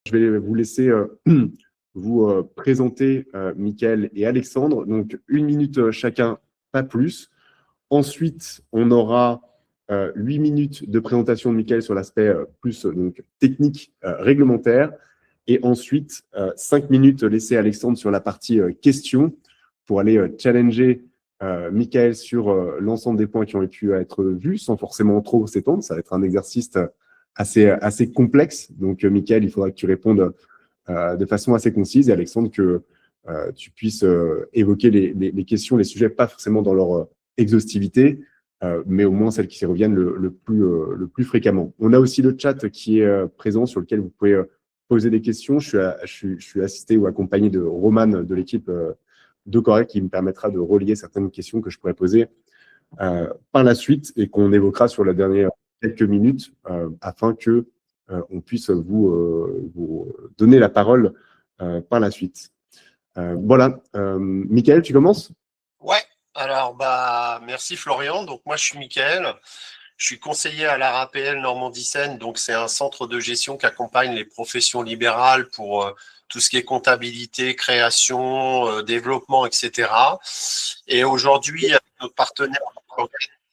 Je vais vous laisser vous présenter Mickaël et Alexandre. Donc, 1 minute chacun, pas plus. Ensuite, on aura 8 minutes de présentation de Mickaël sur l'aspect plus donc, technique réglementaire. Et ensuite, 5 minutes laissées à Alexandre sur la partie questions pour aller challenger Mickaël sur l'ensemble des points qui ont pu être vus sans forcément trop s'étendre. Ça va être un exercice assez complexe. Donc, Mickaël, il faudra que tu répondes de façon assez concise et Alexandre, que tu puisses évoquer les questions, les sujets, pas forcément dans leur exhaustivité, mais au moins celles qui reviennent le plus fréquemment. On a aussi le chat qui est présent sur lequel vous pouvez poser des questions. Je suis assisté ou accompagné de Roman de l'équipe de Corée qui me permettra de relier certaines questions que je pourrais poser par la suite et qu'on évoquera sur la dernière quelques minutes afin que on puisse vous donner la parole par la suite. Voilà. Mickaël, tu commences? Ouais, alors merci Florian. Donc moi je suis Mickaël, je suis conseiller à l'ARAPL Normandie-Seine, donc c'est un centre de gestion qui accompagne les professions libérales pour tout ce qui est comptabilité, création, développement, etc. Et aujourd'hui, avec notre partenaire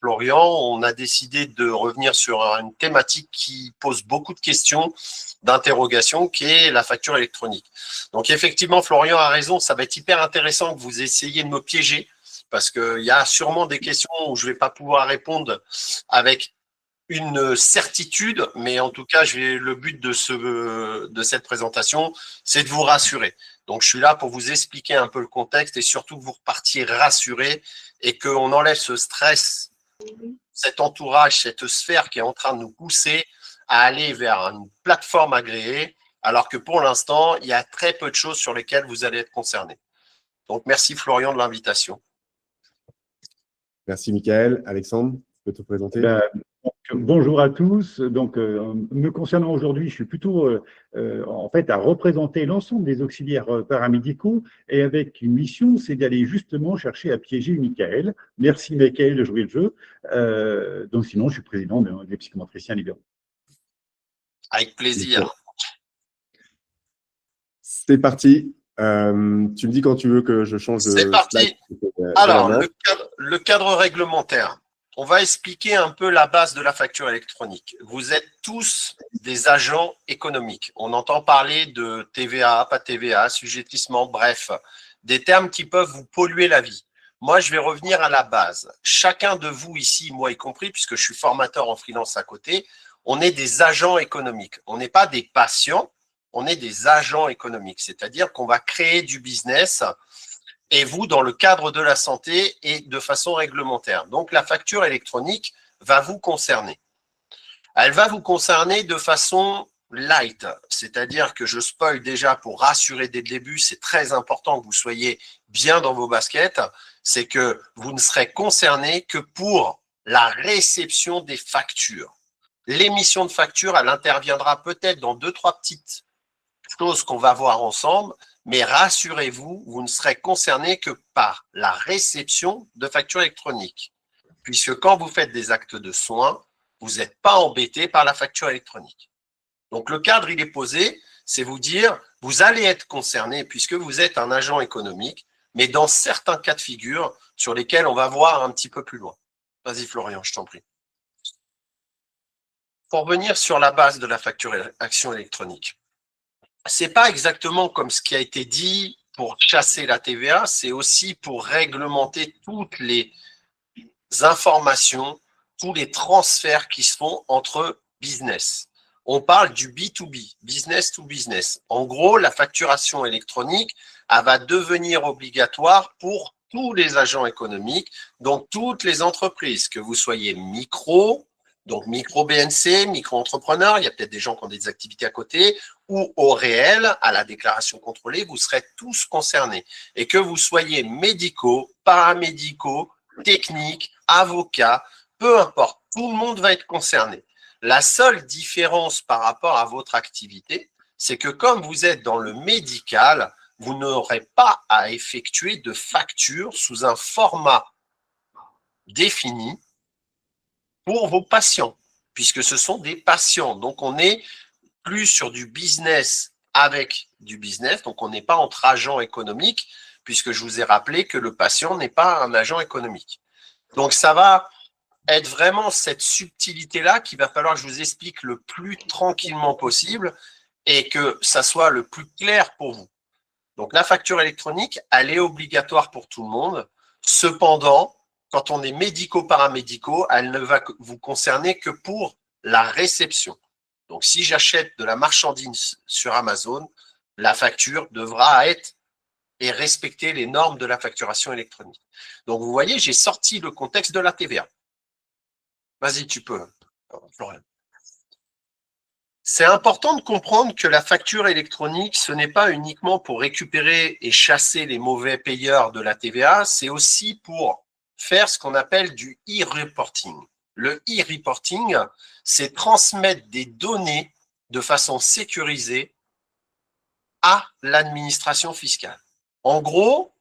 Florian, on a décidé de revenir sur une thématique qui pose beaucoup de questions, d'interrogations, qui est la facture électronique. Donc effectivement, Florian a raison, ça va être hyper intéressant que vous essayiez de me piéger, parce qu'il y a sûrement des questions où je ne vais pas pouvoir répondre avec une certitude, mais en tout cas, le but de cette présentation, c'est de vous rassurer. Donc, je suis là pour vous expliquer un peu le contexte et surtout que vous repartiez rassurés et qu'on enlève ce stress, cet entourage, cette sphère qui est en train de nous pousser à aller vers une plateforme agréée, alors que pour l'instant, il y a très peu de choses sur lesquelles vous allez être concernés. Donc, merci Florian de l'invitation. Merci Mickaël. Alexandre, tu peux te présenter? Bonjour à tous. Donc, me concernant aujourd'hui, je suis plutôt en fait à représenter l'ensemble des auxiliaires paramédicaux et avec une mission, c'est d'aller justement chercher à piéger Mickaël. Merci Mickaël de jouer le jeu. Donc sinon, je suis président des psychomotriciens libéraux. Avec plaisir. C'est parti. Tu me dis quand tu veux que je change de slide. C'est parti. Alors, le cadre réglementaire. On va expliquer un peu la base de la facture électronique. Vous êtes tous des agents économiques. On entend parler de TVA, pas TVA, assujettissement, bref, des termes qui peuvent vous polluer la vie. Moi, je vais revenir à la base. Chacun de vous ici, moi y compris, puisque je suis formateur en freelance à côté, on est des agents économiques. On n'est pas des patients, on est des agents économiques. C'est-à-dire qu'on va créer du business et vous, dans le cadre de la santé et de façon réglementaire. Donc, la facture électronique va vous concerner. Elle va vous concerner de façon light, c'est-à-dire que je spoil déjà pour rassurer dès le début, c'est très important que vous soyez bien dans vos baskets, c'est que vous ne serez concerné que pour la réception des factures. L'émission de facture, elle interviendra peut-être dans 2-3 petites choses qu'on va voir ensemble, mais rassurez-vous, vous ne serez concerné que par la réception de factures électroniques. Puisque quand vous faites des actes de soins, vous n'êtes pas embêté par la facture électronique. Donc, le cadre, il est posé, c'est vous dire, vous allez être concerné puisque vous êtes un agent économique, mais dans certains cas de figure sur lesquels on va voir un petit peu plus loin. Vas-y, Florian, je t'en prie. Pour revenir sur la base de la facturation électronique, c'est pas exactement comme ce qui a été dit pour chasser la TVA, c'est aussi pour réglementer toutes les informations, tous les transferts qui se font entre business. On parle du B2B, business to business. En gros, la facturation électronique, elle va devenir obligatoire pour tous les agents économiques, donc toutes les entreprises, que vous soyez micro, donc micro-BNC, micro-entrepreneur, il y a peut-être des gens qui ont des activités à côté, ou au réel, à la déclaration contrôlée, vous serez tous concernés. Et que vous soyez médicaux, paramédicaux, techniques, avocats, peu importe, tout le monde va être concerné. La seule différence par rapport à votre activité, c'est que comme vous êtes dans le médical, vous n'aurez pas à effectuer de facture sous un format défini pour vos patients, puisque ce sont des patients. Donc, on est plus sur du business avec du business, donc on n'est pas entre agents économiques, puisque je vous ai rappelé que le patient n'est pas un agent économique. Donc ça va être vraiment cette subtilité-là qu'il va falloir que je vous explique le plus tranquillement possible et que ça soit le plus clair pour vous. Donc la facture électronique, elle est obligatoire pour tout le monde. Cependant, quand on est médico-paramédicaux, elle ne va vous concerner que pour la réception. Donc si j'achète de la marchandise sur Amazon, la facture devra être et respecter les normes de la facturation électronique. Donc vous voyez, j'ai sorti le contexte de la TVA. Vas-y, tu peux, Florian. C'est important de comprendre que la facture électronique, ce n'est pas uniquement pour récupérer et chasser les mauvais payeurs de la TVA, c'est aussi pour faire ce qu'on appelle du e-reporting. Le e-reporting, c'est transmettre des données de façon sécurisée à l'administration fiscale. En gros,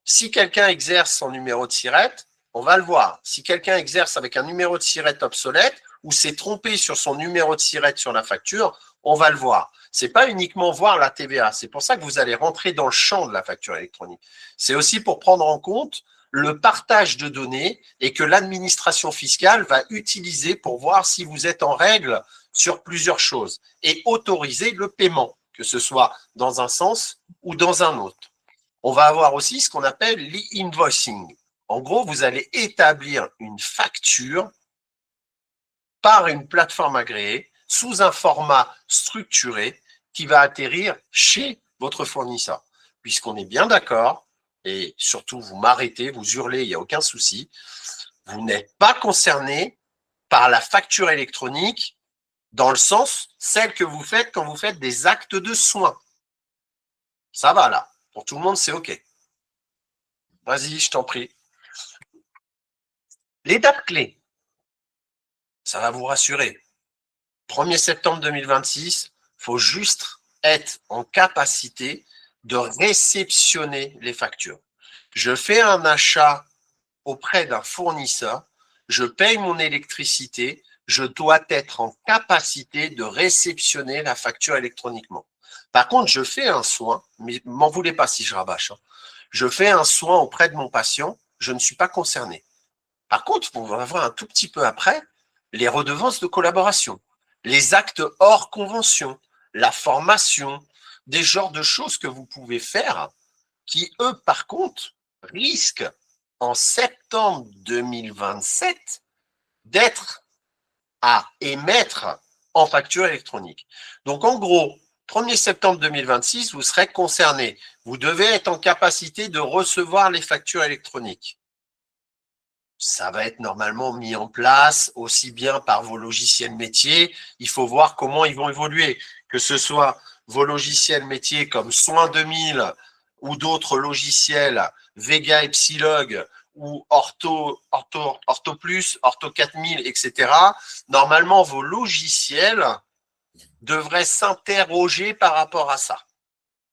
si quelqu'un exerce son numéro de SIRET, on va le voir. Si quelqu'un exerce avec un numéro de SIRET obsolète ou s'est trompé sur son numéro de SIRET sur la facture, on va le voir. Ce n'est pas uniquement voir la TVA. C'est pour ça que vous allez rentrer dans le champ de la facture électronique. C'est aussi pour prendre en compte le partage de données et que l'administration fiscale va utiliser pour voir si vous êtes en règle sur plusieurs choses et autoriser le paiement, que ce soit dans un sens ou dans un autre. On va avoir aussi ce qu'on appelle l'e-invoicing. En gros, vous allez établir une facture par une plateforme agréée sous un format structuré qui va atterrir chez votre fournisseur. Puisqu'on est bien d'accord, et surtout vous m'arrêtez, vous hurlez, il n'y a aucun souci, vous n'êtes pas concerné par la facture électronique dans le sens celle que vous faites quand vous faites des actes de soins. Ça va là, pour tout le monde c'est OK. Vas-y, je t'en prie. Les dates clés, ça va vous rassurer. 1er septembre 2026, il faut juste être en capacité de réceptionner les factures. Je fais un achat auprès d'un fournisseur, je paye mon électricité, je dois être en capacité de réceptionner la facture électroniquement. Par contre, je fais un soin, mais m'en voulez pas si je rabâche, hein. Je fais un soin auprès de mon patient, je ne suis pas concerné. Par contre, on va voir un tout petit peu après les redevances de collaboration, les actes hors convention, la formation, des genres de choses que vous pouvez faire qui, eux, par contre, risquent en septembre 2027 d'être à émettre en facture électronique. Donc, en gros, 1er septembre 2026, vous serez concerné. Vous devez être en capacité de recevoir les factures électroniques. Ça va être normalement mis en place aussi bien par vos logiciels métiers. Il faut voir comment ils vont évoluer, que ce soit vos logiciels métiers comme Soin 2000 ou d'autres logiciels, Vega Epsilog ou Ortho Plus, Ortho 4000, etc. Normalement, vos logiciels devraient s'interroger par rapport à ça.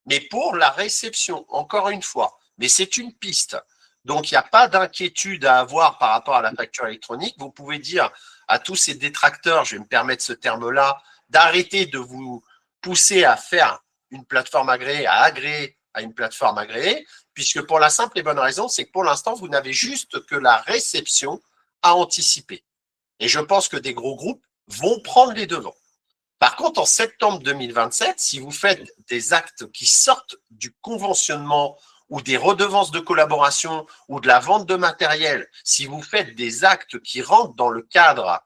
Mais pour la réception, encore une fois, mais c'est une piste. Donc, il n'y a pas d'inquiétude à avoir par rapport à la facture électronique. Vous pouvez dire à tous ces détracteurs, je vais me permettre ce terme-là, d'arrêter de vous pousser à faire une plateforme agréée, à agréer à une plateforme agréée, puisque pour la simple et bonne raison, c'est que pour l'instant, vous n'avez juste que la réception à anticiper. Et je pense que des gros groupes vont prendre les devants. Par contre, en septembre 2027, si vous faites des actes qui sortent du conventionnement ou des redevances de collaboration ou de la vente de matériel, si vous faites des actes qui rentrent dans le cadre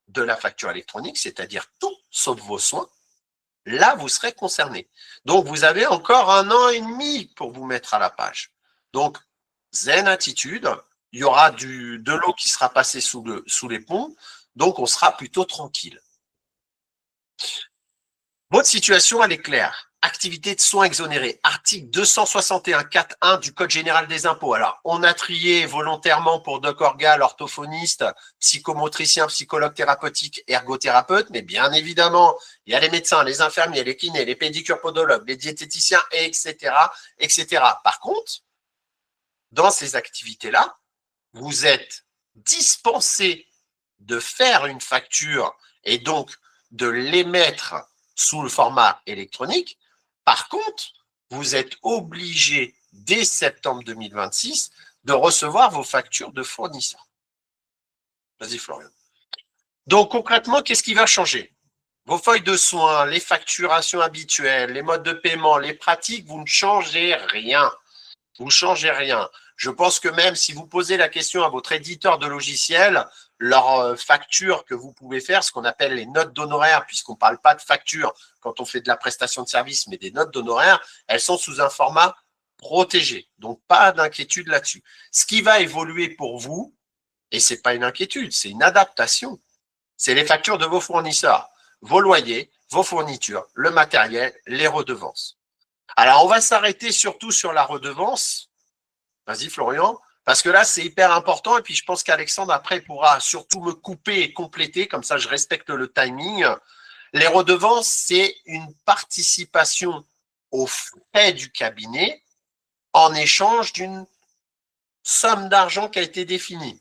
de la facture électronique, c'est-à-dire tout sauf vos soins, là, vous serez concerné. Donc, vous avez encore 1 an et demi pour vous mettre à la page. Donc, zen attitude, il y aura de l'eau qui sera passée sous les ponts, donc on sera plutôt tranquille. Votre situation, elle est claire. Activité de soins exonérés, article 261.4.1 du Code général des impôts. Alors, on a trié volontairement pour doc orgal, orthophoniste, psychomotricien, psychologue thérapeutique, ergothérapeute, mais bien évidemment, il y a les médecins, les infirmiers, les kinés, les pédicures podologues, les diététiciens, etc., etc. Par contre, dans ces activités-là, vous êtes dispensé de faire une facture et donc de l'émettre sous le format électronique. Par contre, vous êtes obligé dès septembre 2026 de recevoir vos factures de fournisseurs. Vas-y, Florian. Donc, concrètement, qu'est-ce qui va changer? Vos feuilles de soins, les facturations habituelles, les modes de paiement, les pratiques, vous ne changez rien. Vous ne changez rien. Je pense que même si vous posez la question à votre éditeur de logiciel, leur facture que vous pouvez faire, ce qu'on appelle les notes d'honoraires, puisqu'on ne parle pas de facture quand on fait de la prestation de service, mais des notes d'honoraires, elles sont sous un format protégé. Donc, pas d'inquiétude là-dessus. Ce qui va évoluer pour vous, et ce n'est pas une inquiétude, c'est une adaptation. C'est les factures de vos fournisseurs, vos loyers, vos fournitures, le matériel, les redevances. Alors, on va s'arrêter surtout sur la redevance. Vas-y, Florian. Parce que là, c'est hyper important. Et puis, je pense qu'Alexandre, après, pourra surtout me couper et compléter. Comme ça, je respecte le timing. Les redevances, c'est une participation aux frais du cabinet en échange d'une somme d'argent qui a été définie.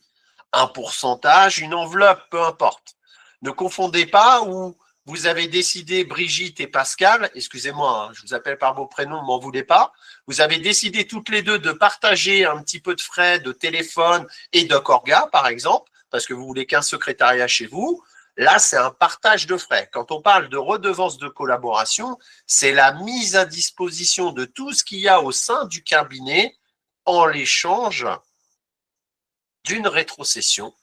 Un pourcentage, une enveloppe, peu importe. Ne confondez pas où vous avez décidé, Brigitte et Pascal, excusez-moi, hein, je vous appelle par vos prénoms, ne m'en voulez pas, vous avez décidé toutes les deux de partager un petit peu de frais de téléphone et de Corga, par exemple, parce que vous voulez qu'un secrétariat chez vous. Là, c'est un partage de frais. Quand on parle de redevance de collaboration, c'est la mise à disposition de tout ce qu'il y a au sein du cabinet en l'échange d'une rétrocession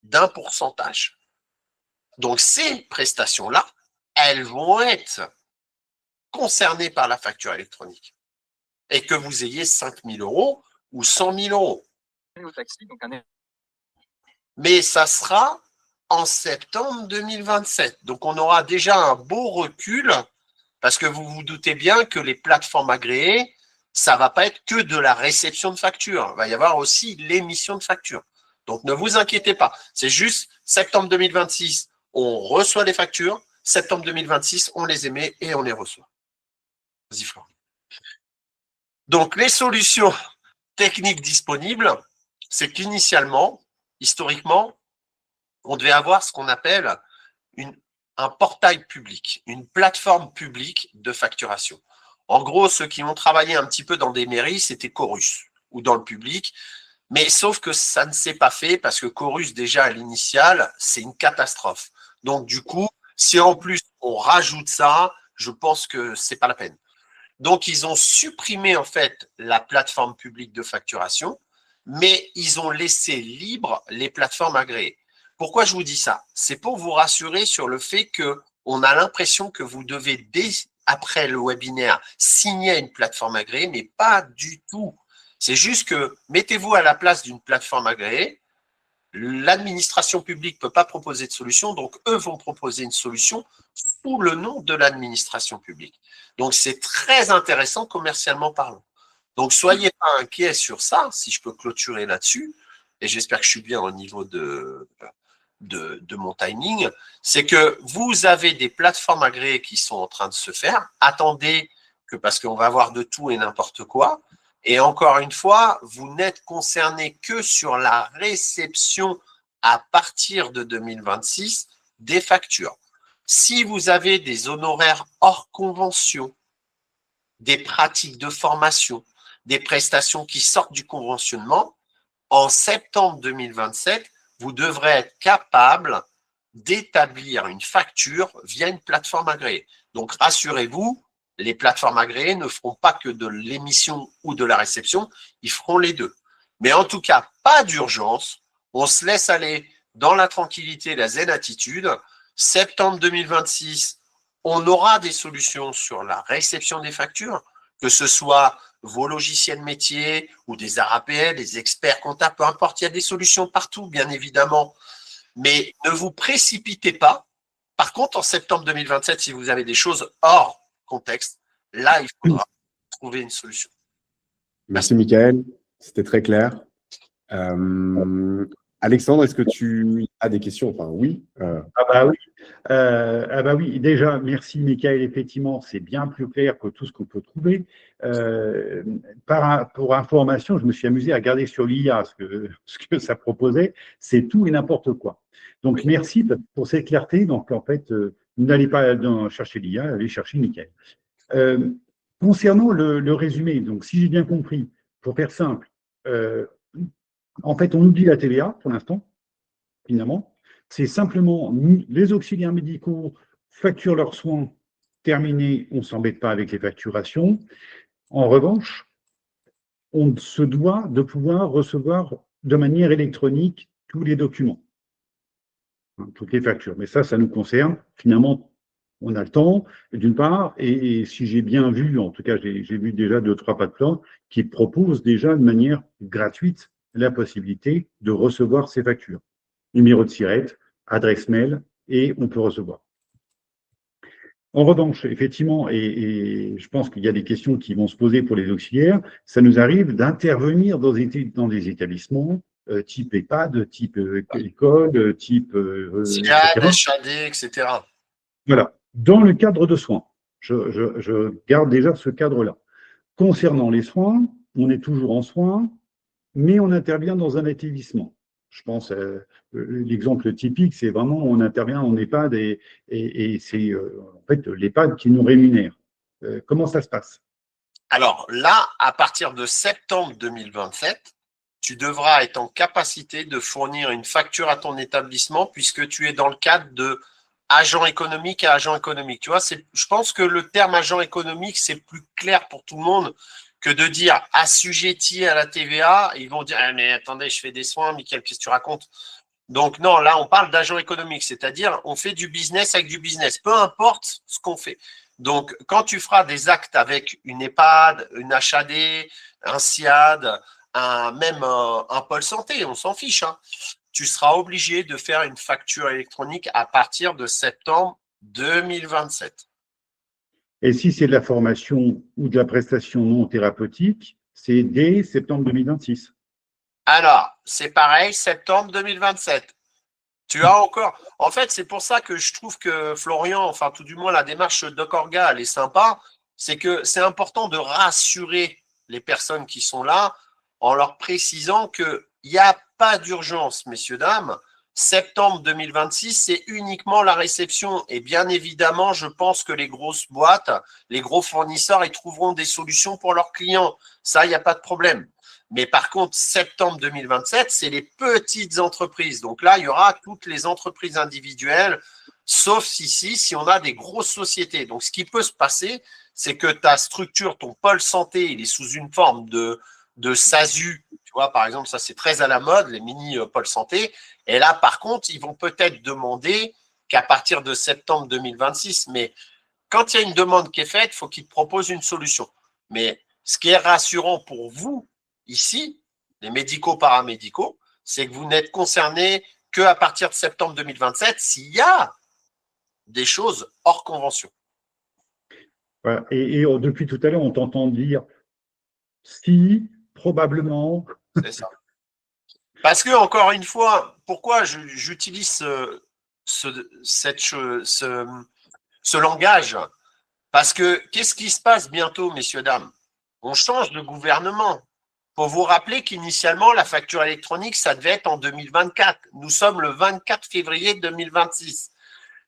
d'un pourcentage. Donc, ces prestations-là, elles vont être concernées par la facture électronique. Et que vous ayez 5 000 € ou 100 000 €. Mais ça sera en septembre 2027. Donc, on aura déjà un beau recul parce que vous vous doutez bien que les plateformes agréées, ça ne va pas être que de la réception de factures. Il va y avoir aussi l'émission de factures. Donc, ne vous inquiétez pas. C'est juste septembre 2026, on reçoit les factures. Septembre 2026, on les émet et on les reçoit. Vas-y, Florent. Donc, les solutions techniques disponibles, c'est qu'initialement, historiquement, on devait avoir ce qu'on appelle un portail public, une plateforme publique de facturation. En gros, ceux qui ont travaillé un petit peu dans des mairies, c'était Chorus ou dans le public. Mais sauf que ça ne s'est pas fait parce que Chorus, déjà à l'initial, c'est une catastrophe. Donc, du coup, si en plus on rajoute ça, je pense que c'est pas la peine. Donc, ils ont supprimé en fait la plateforme publique de facturation, mais ils ont laissé libre les plateformes agréées. Pourquoi je vous dis ça? C'est pour vous rassurer sur le fait qu'on a l'impression que vous devez, dès après le webinaire, signer une plateforme agréée, mais pas du tout. C'est juste que mettez-vous à la place d'une plateforme agréée. L'administration publique ne peut pas proposer de solution, donc eux vont proposer une solution sous le nom de l'administration publique. Donc, c'est très intéressant commercialement parlant. Donc, soyez pas inquiets sur ça, si je peux clôturer là-dessus, et j'espère que je suis bien au niveau de mon timing, c'est que vous avez des plateformes agréées qui sont en train de se faire. Attendez que, parce qu'on va avoir de tout et n'importe quoi, et encore une fois, vous n'êtes concerné que sur la réception à partir de 2026 des factures. Si vous avez des honoraires hors convention, des pratiques de formation, des prestations qui sortent du conventionnement, en septembre 2027, vous devrez être capable d'établir une facture via une plateforme agréée. Donc, rassurez-vous, les plateformes agréées ne feront pas que de l'émission ou de la réception, ils feront les deux. Mais en tout cas, pas d'urgence. On se laisse aller dans la tranquillité, la zen attitude. Septembre 2026, on aura des solutions sur la réception des factures, que ce soit vos logiciels métiers ou des ARAPL, des experts comptables, peu importe, il y a des solutions partout, bien évidemment. Mais ne vous précipitez pas. Par contre, en septembre 2027, si vous avez des choses hors contexte, là, il faudra trouver une solution. Merci, Mickaël. C'était très clair. Alexandre, est-ce que tu as des questions? Enfin, oui. Ah bah oui, déjà, merci Michael, effectivement, c'est bien plus clair que tout ce qu'on peut trouver. Pour information, je me suis amusé à regarder sur l'IA ce que ça proposait, c'est tout et n'importe quoi. Donc merci pour cette clarté. Donc en fait, n'allez pas chercher l'IA, allez chercher Michael. Concernant le résumé, donc si j'ai bien compris, pour faire simple, en fait, on oublie la TVA pour l'instant, finalement. C'est simplement les auxiliaires médicaux facturent leurs soins, terminés, on ne s'embête pas avec les facturations. En revanche, on se doit de pouvoir recevoir de manière électronique tous les documents, toutes les factures. Mais ça nous concerne. Finalement, on a le temps, d'une part, et si j'ai bien vu, en tout cas, j'ai vu déjà 2-3 plateformes qui proposent déjà de manière gratuite la possibilité de recevoir ces factures. Numéro de SIRET, adresse mail, et on peut recevoir. En revanche, effectivement, et je pense qu'il y a des questions qui vont se poser pour les auxiliaires, ça nous arrive d'intervenir dans des établissements type EHPAD, type école, type… SIAD, HAD, etc. Voilà, dans le cadre de soins. Je garde déjà ce cadre-là. Concernant les soins, on est toujours en soins, mais on intervient dans un établissement. Je pense, l'exemple typique, c'est vraiment on intervient en EHPAD et c'est en fait l'EHPAD qui nous rémunère. Comment ça se passe? Alors là, à partir de septembre 2027, tu devras être en capacité de fournir une facture à ton établissement puisque tu es dans le cadre de agent économique à agent économique. Tu vois, je pense que le terme agent économique, c'est plus clair pour tout le monde que de dire assujetti à la TVA. Ils vont dire, ah, mais attendez, je fais des soins, Mickaël, qu'est-ce que tu racontes? Donc non, là, on parle d'agent économique, c'est-à-dire on fait du business avec du business, peu importe ce qu'on fait. Donc, quand tu feras des actes avec une EHPAD, une HAD, un SIAD, même un pôle santé, on s'en fiche, hein, tu seras obligé de faire une facture électronique à partir de septembre 2027. Et si c'est de la formation ou de la prestation non thérapeutique, c'est dès septembre 2026. Alors, c'est pareil, septembre 2027. Tu as encore… En fait, c'est pour ça que je trouve que Florian, enfin tout du moins la démarche d'Ocorga, elle est sympa. C'est que c'est important de rassurer les personnes qui sont là en leur précisant qu'il n'y a pas d'urgence, messieurs, dames. Septembre 2026, c'est uniquement la réception. Et bien évidemment, je pense que les grosses boîtes, les gros fournisseurs, ils trouveront des solutions pour leurs clients. Ça, il n'y a pas de problème. Mais par contre, septembre 2027, c'est les petites entreprises. Donc là, il y aura toutes les entreprises individuelles, sauf ici, si on a des grosses sociétés. Donc, ce qui peut se passer, c'est que ta structure, ton pôle santé, il est sous une forme de SASU. Tu vois, par exemple, ça, c'est très à la mode, les mini-pôles santé. Et là, par contre, ils vont peut-être demander qu'à partir de septembre 2026. Mais quand il y a une demande qui est faite, il faut qu'ils te proposent une solution. Mais ce qui est rassurant pour vous, ici, les médicaux-paramédicaux, c'est que vous n'êtes concernés qu'à partir de septembre 2027 s'il y a des choses hors convention. Voilà. Et depuis tout à l'heure, on t'entend dire si, probablement. C'est ça. Parce que, encore une fois, pourquoi j'utilise ce langage? Parce que qu'est-ce qui se passe bientôt, messieurs, dames? On change de gouvernement. Il faut vous rappeler qu'initialement, la facture électronique, ça devait être en 2024. Nous sommes le 24 février 2026.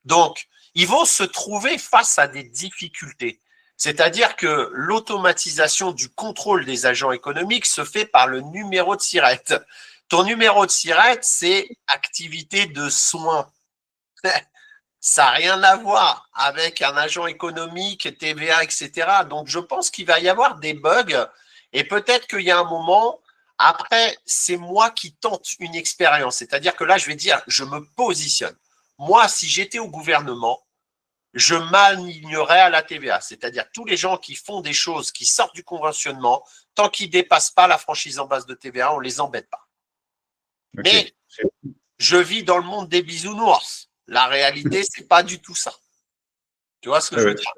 Donc, ils vont se trouver face à des difficultés. C'est-à-dire que l'automatisation du contrôle des agents économiques se fait par le numéro de SIRET. Ton numéro de SIRET, c'est activité de soins. Ça n'a rien à voir avec un agent économique, TVA, etc. Donc, je pense qu'il va y avoir des bugs et peut-être qu'il y a un moment, après, c'est moi qui tente une expérience. C'est-à-dire que là, je vais dire, je me positionne. Moi, si j'étais au gouvernement, je m'alignerais à la TVA. C'est-à-dire tous les gens qui font des choses qui sortent du conventionnement, tant qu'ils ne dépassent pas la franchise en base de TVA, on ne les embête pas. Okay. Mais je vis dans le monde des bisounours. La réalité, ce n'est pas du tout ça. Tu vois ce que je veux dire?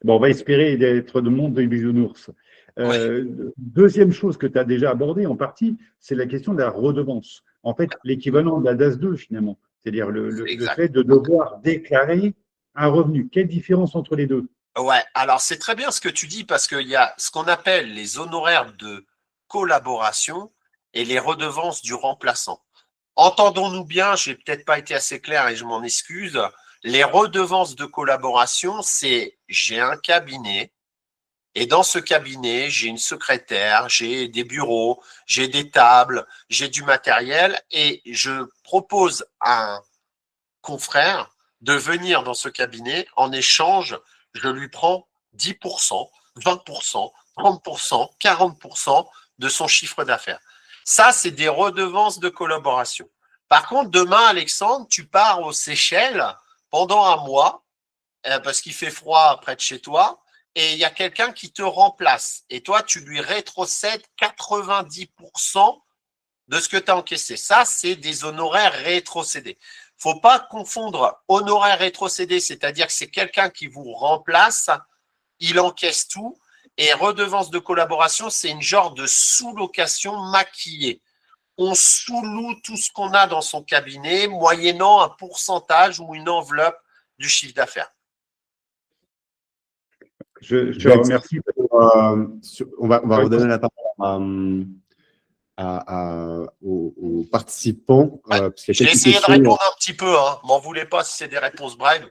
Bon, on va espérer d'être dans le monde des bisounours. Deuxième chose que tu as déjà abordée en partie, c'est la question de la redevance. en fait l'équivalent de la DAS 2 finalement, c'est-à-dire le Exact. fait de devoir déclarer un revenu. Quelle différence entre les deux? Ouais, alors c'est très bien ce que tu dis parce qu'il y a ce qu'on appelle les honoraires de collaboration et les redevances du remplaçant. Entendons-nous bien, je n'ai peut-être pas été assez clair et je m'en excuse. Les redevances de collaboration, c'est j'ai un cabinet et dans ce cabinet, j'ai une secrétaire, j'ai des bureaux, j'ai des tables, j'ai du matériel et je propose à un confrère de venir dans ce cabinet. En échange, je lui prends 10%, 20%, 30%, 40% de son chiffre d'affaires. Ça, c'est des redevances de collaboration. Par contre, demain, Alexandre, tu pars aux Seychelles pendant un mois parce qu'il fait froid près de chez toi et il y a quelqu'un qui te remplace. Et toi, tu lui rétrocèdes 90% de ce que tu as encaissé. Ça, c'est des honoraires rétrocédés. Il ne faut pas confondre honoraires rétrocédés, c'est-à-dire que c'est quelqu'un qui vous remplace, il encaisse tout, et redevance de collaboration, c'est une genre de sous-location maquillée. On sous-loue tout ce qu'on a dans son cabinet, moyennant un pourcentage ou une enveloppe du chiffre d'affaires. Je te remercie. On va redonner la parole aux participants. J'ai essayé de répondre un petit peu, hein. M'en voulez pas si c'est des réponses brèves.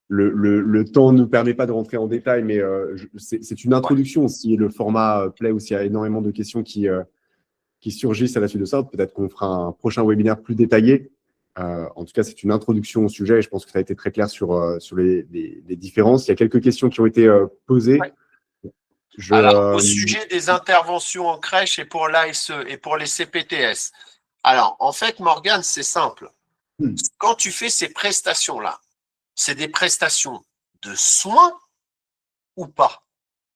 Le temps ne nous permet pas de rentrer en détail, mais c'est une introduction. Si le format plaît ou s'il y a énormément de questions qui surgissent à la suite de ça, peut-être qu'on fera un prochain webinaire plus détaillé. En tout cas, c'est une introduction au sujet et je pense que ça a été très clair sur les différences. Il y a quelques questions qui ont été posées. Ouais. Alors, au sujet des interventions en crèche et pour l'ASE et pour les CPTS. Alors, en fait, Morgane, c'est simple. Quand tu fais ces prestations-là, c'est des prestations de soins ou pas?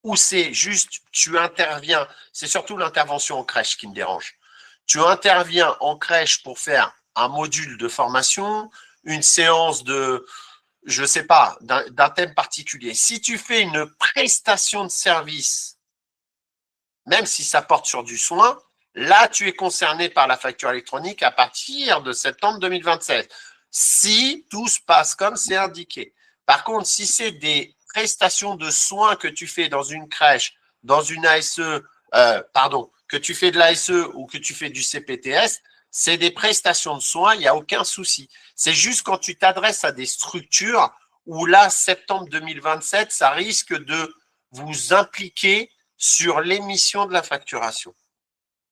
Ou c'est juste, tu interviens, c'est surtout l'intervention en crèche qui me dérange. Tu interviens en crèche pour faire un module de formation, une séance de, je ne sais pas, d'un thème particulier. Si tu fais une prestation de service, même si ça porte sur du soin, là, tu es concerné par la facture électronique à partir de septembre 2027. Si tout se passe comme c'est indiqué. Par contre, si c'est des prestations de soins que tu fais dans une crèche, dans une ASE, que tu fais de l'ASE ou que tu fais du CPTS, c'est des prestations de soins, il n'y a aucun souci. C'est juste quand tu t'adresses à des structures où là, septembre 2027, ça risque de vous impliquer sur l'émission de la facturation.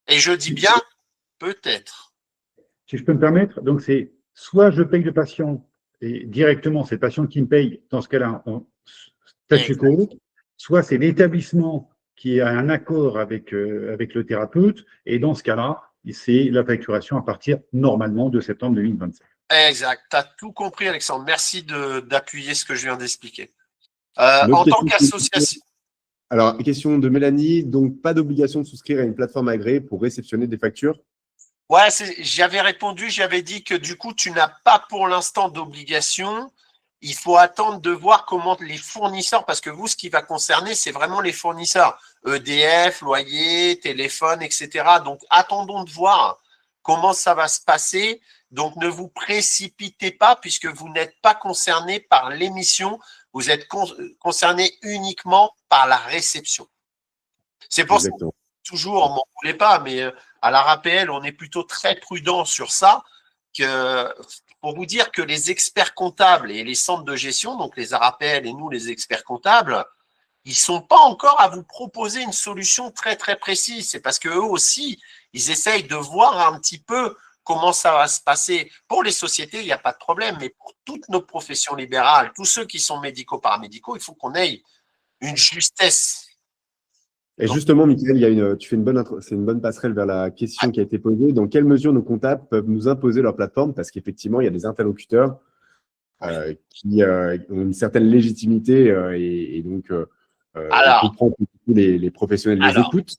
Et je dis bien peut-être. Si je peux me permettre, donc c'est soit je paye le patient et directement c'est le patient qui me paye, dans ce cas-là, en statu quo, soit c'est l'établissement qui a un accord avec le thérapeute, et dans ce cas-là, c'est la facturation à partir normalement de septembre 2027. Exact, tu as tout compris, Alexandre. Merci d'appuyer ce que je viens d'expliquer. En tant qu'association. Alors, question de Mélanie, donc pas d'obligation de souscrire à une plateforme agréée pour réceptionner des factures? Ouais, j'avais répondu, j'avais dit que du coup, tu n'as pas pour l'instant d'obligation. Il faut attendre de voir comment les fournisseurs, parce que vous, ce qui va concerner, c'est vraiment les fournisseurs. EDF, loyer, téléphone, etc. Donc, attendons de voir comment ça va se passer. Donc, ne vous précipitez pas puisque vous n'êtes pas concerné par l'émission. Vous êtes concerné uniquement par la réception. C'est pour ça que toujours, on m'en voulait pas, mais à la RAPL, on est plutôt très prudent sur ça. Pour vous dire que les experts comptables et les centres de gestion, donc les ARAPL et nous, les experts comptables, ils ne sont pas encore à vous proposer une solution très, très précise. C'est parce qu'eux aussi, ils essayent de voir un petit peu comment ça va se passer. Pour les sociétés, il n'y a pas de problème, mais pour toutes nos professions libérales, tous ceux qui sont médico-paramédicaux, il faut qu'on ait une justesse. Et justement, Mickaël, tu fais c'est une bonne passerelle vers la question qui a été posée. Dans quelle mesure nos comptables peuvent nous imposer leur plateforme? Parce qu'effectivement, il y a des interlocuteurs qui ont une certaine légitimité et donc on comprend que les professionnels les écoutent.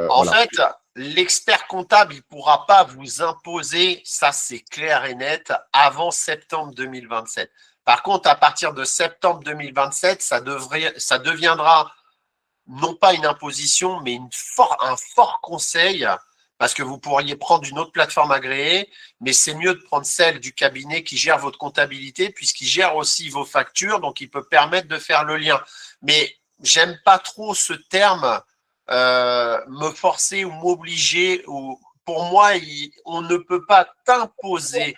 En fait, l'expert comptable, il ne pourra pas vous imposer, ça c'est clair et net, avant septembre 2027. Par contre, à partir de septembre 2027, ça deviendra non pas une imposition, mais un fort conseil, parce que vous pourriez prendre une autre plateforme agréée, mais c'est mieux de prendre celle du cabinet qui gère votre comptabilité, puisqu'il gère aussi vos factures, donc il peut permettre de faire le lien. Mais j'aime pas trop ce terme, me forcer ou m'obliger. Pour moi, on ne peut pas t'imposer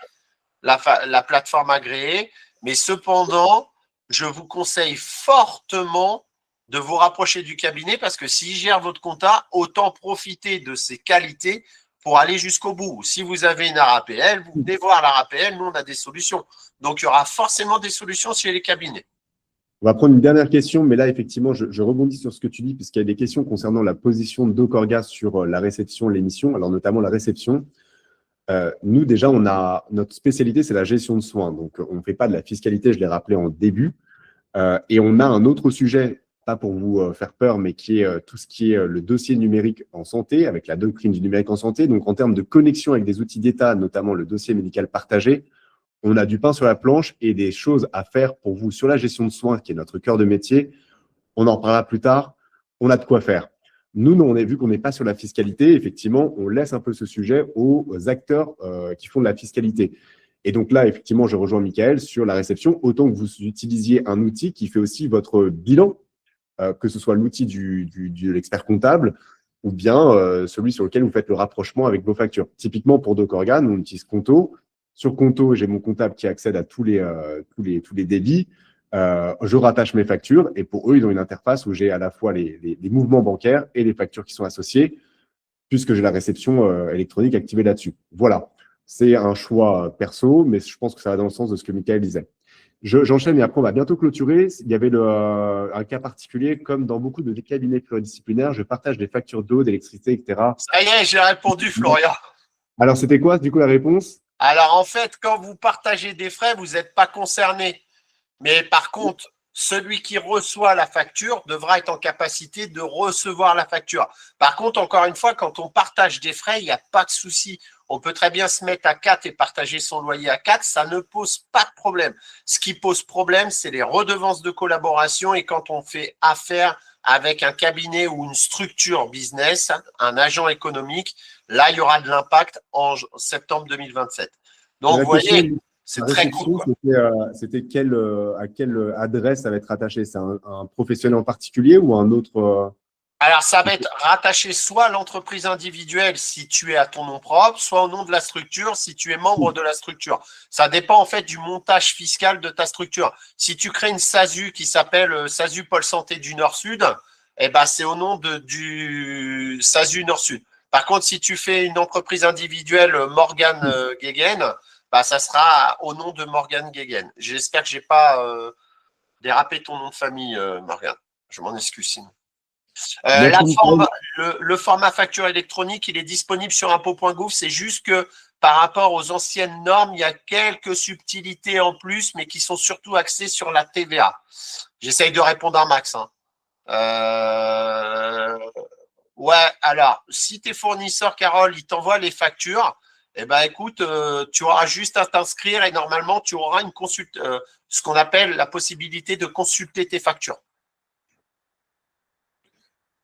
la plateforme agréée, mais cependant, je vous conseille fortement de vous rapprocher du cabinet parce que s'il gère votre compta, autant profiter de ses qualités pour aller jusqu'au bout. Si vous avez une RAPL, vous venez voir la RAPL, nous on a des solutions. Donc il y aura forcément des solutions chez les cabinets. On va prendre une dernière question, mais là, effectivement, je rebondis sur ce que tu dis, puisqu'il y a des questions concernant la position de Doc Orga sur la réception, l'émission, alors notamment la réception. Nous, déjà, notre spécialité, c'est la gestion de soins. Donc, on ne fait pas de la fiscalité, je l'ai rappelé en début. Et on a un autre sujet, pas pour vous faire peur, mais qui est tout ce qui est le dossier numérique en santé, avec la doctrine du numérique en santé. Donc, en termes de connexion avec des outils d'État, notamment le dossier médical partagé, on a du pain sur la planche et des choses à faire pour vous sur la gestion de soins, qui est notre cœur de métier. On en reparlera plus tard. On a de quoi faire. Nous, on a vu qu'on n'est pas sur la fiscalité. Effectivement, on laisse un peu ce sujet aux acteurs qui font de la fiscalité. Et donc là, effectivement, je rejoins Michael sur la réception. Autant que vous utilisiez un outil qui fait aussi votre bilan, que ce soit l'outil de l'expert comptable ou bien celui sur lequel vous faites le rapprochement avec vos factures. Typiquement, pour Doc Orga, on utilise Conto. Sur Conto, j'ai mon comptable qui accède à tous les débits. Je rattache mes factures et pour eux, ils ont une interface où j'ai à la fois les mouvements bancaires et les factures qui sont associées, puisque j'ai la réception électronique activée là-dessus. Voilà, c'est un choix perso, mais je pense que ça va dans le sens de ce que Michael disait. J'enchaîne et après, on va bientôt clôturer. Il y avait un cas particulier, comme dans beaucoup de cabinets pluridisciplinaires, je partage des factures d'eau, d'électricité, etc. Ça y est, j'ai répondu, Florian. Alors, c'était quoi, du coup, la réponse? Alors, en fait, quand vous partagez des frais, vous n'êtes pas concerné. Mais par contre, celui qui reçoit la facture devra être en capacité de recevoir la facture. Par contre, encore une fois, quand on partage des frais, il n'y a pas de souci. On peut très bien se mettre à 4 et partager son loyer à 4. Ça ne pose pas de problème. Ce qui pose problème, c'est les redevances de collaboration et quand on fait affaire avec un cabinet ou une structure business, un agent économique, là, il y aura de l'impact en septembre 2027. Donc, vous voyez, c'est très cool. C'était à quelle adresse ça va être rattaché? C'est un professionnel en particulier ou un autre Alors, ça va être rattaché soit à l'entreprise individuelle si tu es à ton nom propre, soit au nom de la structure si tu es membre de la structure. Ça dépend en fait du montage fiscal de ta structure. Si tu crées une SASU qui s'appelle SASU Pôle Santé du Nord-Sud, eh ben, c'est au nom du SASU Nord-Sud. Par contre, si tu fais une entreprise individuelle Morgan Guéguen, bah, ça sera au nom de Morgan Guéguen. J'espère que je n'ai pas dérapé ton nom de famille, Morgan. Je m'en excuse sinon. Le format facture électronique, il est disponible sur impôt.gouv. C'est juste que par rapport aux anciennes normes, il y a quelques subtilités en plus, mais qui sont surtout axées sur la TVA. J'essaye de répondre à Max. Ouais, alors, si tes fournisseurs, Carole, ils t'envoient les factures, eh ben, écoute, tu auras juste à t'inscrire et normalement, tu auras ce qu'on appelle la possibilité de consulter tes factures.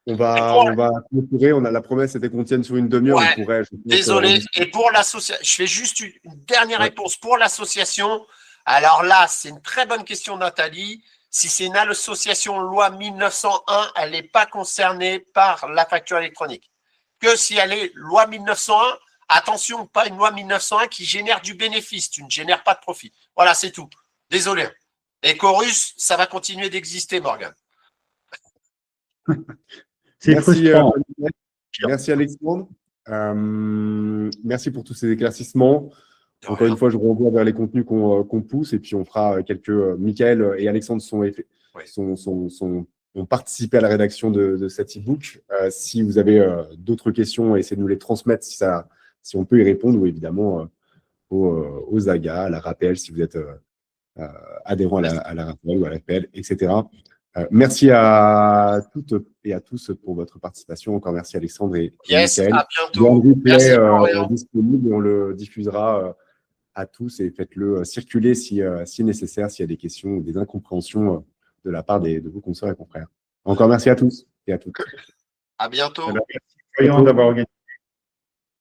On va clôturer. On a la promesse, c'était qu'on tienne sur une demi-heure. Ouais, désolé. Et pour l'association, je fais juste une dernière réponse. Pour l'association, alors là, c'est une très bonne question, Nathalie. Si c'est une association loi 1901, elle n'est pas concernée par la facture électronique. Que si elle est loi 1901, attention, pas une loi 1901 qui génère du bénéfice. Tu ne génères pas de profit. Voilà, c'est tout. Désolé. Et Chorus, ça va continuer d'exister, Morgan. C'est frustrant. Merci Alexandre. Merci pour tous ces éclircissements. Encore une fois, je renvoie vers les contenus qu'on pousse et puis on fera quelques. Michael et Alexandre ont participé à la rédaction de cet e-book. Si vous avez d'autres questions, essayez de nous les transmettre si on peut y répondre ou évidemment aux AGA, à la RAPL si vous êtes adhérent à la RAPL ou à l'APL, etc. Merci à toutes et à tous pour votre participation. Encore merci Alexandre et Michael. À bientôt. Merci disponible et on le diffusera à tous et faites-le circuler si nécessaire, s'il y a des questions ou des incompréhensions de la part de vos consoeurs et confrères. Encore merci à tous et à toutes. À bientôt. Merci d'avoir organisé.